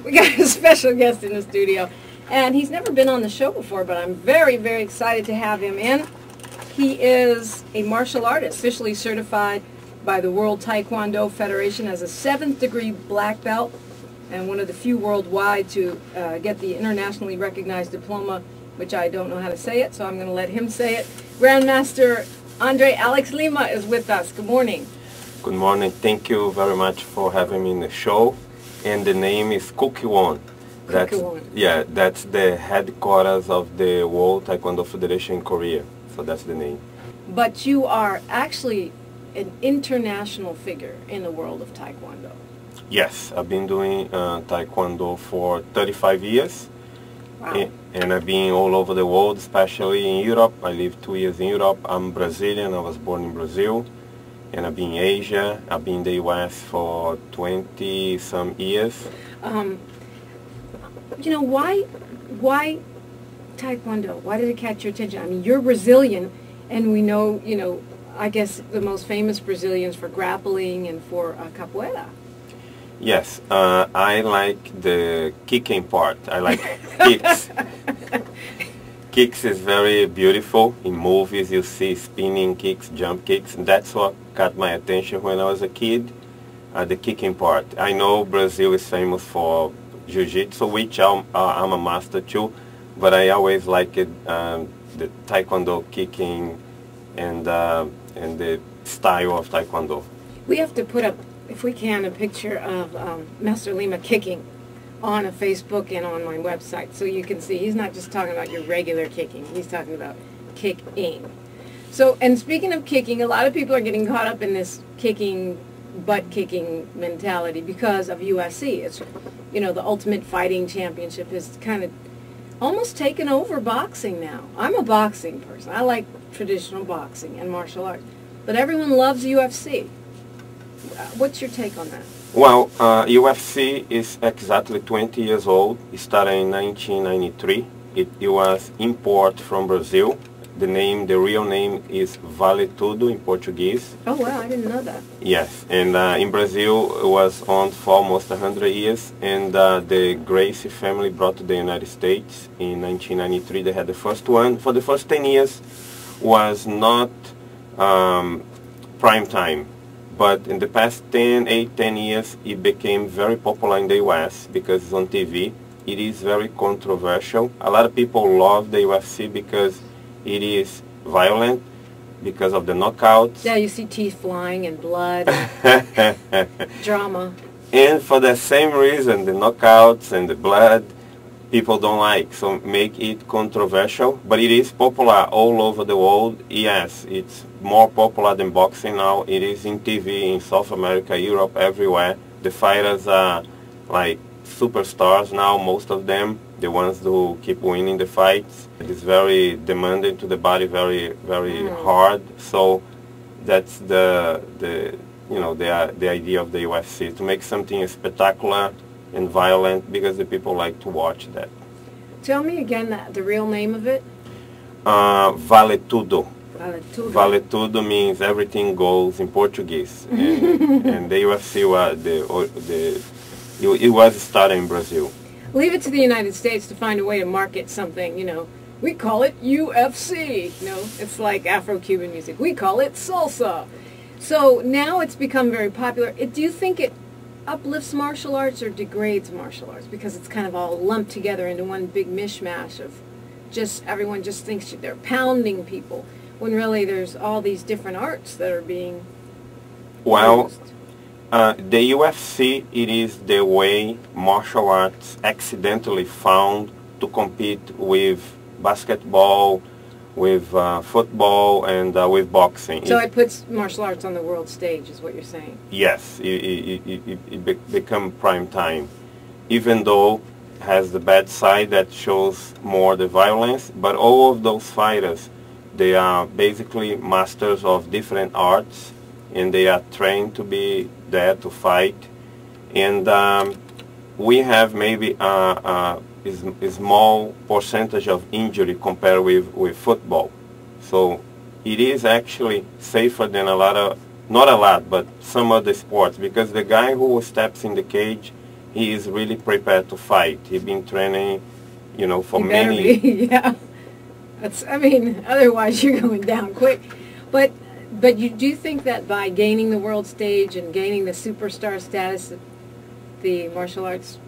We got a special guest in the studio, and he's never been on the show before, but I'm very, very excited to have him in. He is a martial artist, officially certified by the World Taekwondo Federation as a 7th degree black belt, and one of the few worldwide to get the internationally recognized diploma, which I don't know how to say it, so I'm going to let him say it. Grandmaster Andre Alex Lima is with us. Good morning. Good morning. Thank you very much for having me in the show. And the name is TAEKWONDO. That's the headquarters of the World Taekwondo Federation in Korea. So that's the name. But you are actually an international figure in the world of Taekwondo. Yes, I've been doing Taekwondo for 35 years. Wow. And I've been all over the world, especially in Europe. I lived 2 years in Europe. I'm Brazilian. I was born in Brazil. And I've been in Asia. I've been in the U.S. for 20-some years. You know, why Taekwondo? Why did it catch your attention? I mean, you're Brazilian, and we know, you know, I guess the most famous Brazilians for grappling and for capoeira. Yes, I like the kicking part. I like kicks. Kicks is very beautiful. In movies you see spinning kicks, jump kicks, and that's what caught my attention when I was a kid, the kicking part. I know Brazil is famous for jiu-jitsu, which I'm a master too, but I always liked the Taekwondo kicking and the style of Taekwondo. We have to put up, if we can, a picture of Master Lima kicking on a Facebook and on my website, so you can see he's not just talking about your regular kicking, he's talking about kicking. So, and speaking of kicking, a lot of people are getting caught up in this kicking, butt kicking mentality because of UFC. It's, you know, the Ultimate Fighting Championship is kind of almost taken over boxing now. I'm a boxing person. I like traditional boxing and martial arts, but everyone loves UFC. What's your take on that? Well, UFC is exactly 20 years old. It started in 1993. It was import from Brazil. The real name is Vale Tudo in Portuguese. Oh wow, I didn't know that. Yes, and in Brazil it was owned for almost 100 years, and the Gracie family brought to the United States in 1993. They had the first one. For the first 10 years was not prime time. But in the past 10 years, it became very popular in the U.S. because it's on TV. It is very controversial. A lot of people love the UFC because it is violent, because of the knockouts. Yeah, you see teeth flying and blood, drama. And for the same reason, the knockouts and the blood, people don't like, so make it controversial. But it is popular all over the world. Yes, it's more popular than boxing now. It is in TV in South America, Europe, everywhere. The fighters are like superstars now, most of them, the ones who keep winning the fights. It is very demanding to the body, very hard. So that's the idea of the UFC, to make something spectacular and violent, because the people like to watch that. Tell me again the real name of it. Vale Tudo. Vale Tudo. Vale Tudo means everything goes in Portuguese, and the UFC it was started in Brazil. Leave it to the United States to find a way to market something. You know, we call it UFC. You know, it's like Afro-Cuban music. We call it salsa. So now it's become very popular. Do you think it uplifts martial arts or degrades martial arts, because it's kind of all lumped together into one big mishmash of just everyone just thinks they're pounding people, when really there's all these different arts that are being used? The UFC, it is the way martial arts accidentally found to compete with basketball, with football, and with boxing. So it puts martial arts on the world stage, is what you're saying? Yes, it become prime time, even though it has the bad side that shows more the violence. But all of those fighters, they are basically masters of different arts, and they are trained to be there to fight. And we have maybe a small percentage of injury compared with football. So it is actually safer than a lot of, not a lot, but some other sports, because the guy who steps in the cage he is really prepared to fight. He's been training, you know, for you better many. Be. Yeah, that's. I mean, otherwise you're going down quick. But you do think that by gaining the world stage and gaining the superstar status, the martial arts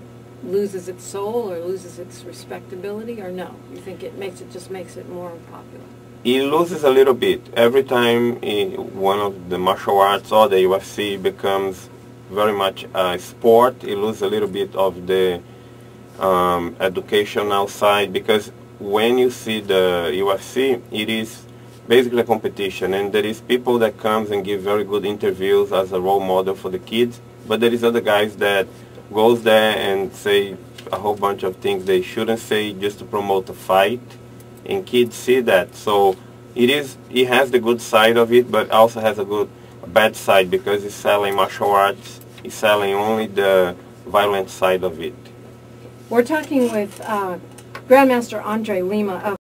loses its soul or loses its respectability, or no? You think it just makes it more popular? It loses a little bit. Every time one of the martial arts or the UFC becomes very much a sport, it loses a little bit of the educational side, because when you see the UFC, it is basically a competition, and there is people that comes and give very good interviews as a role model for the kids, but there is other guys that goes there and say a whole bunch of things they shouldn't say just to promote a fight, and kids see that. So it has the good side of it, but also has a bad side, because it's selling martial arts, it's selling only the violent side of it. We're talking with Grandmaster Andre Lima of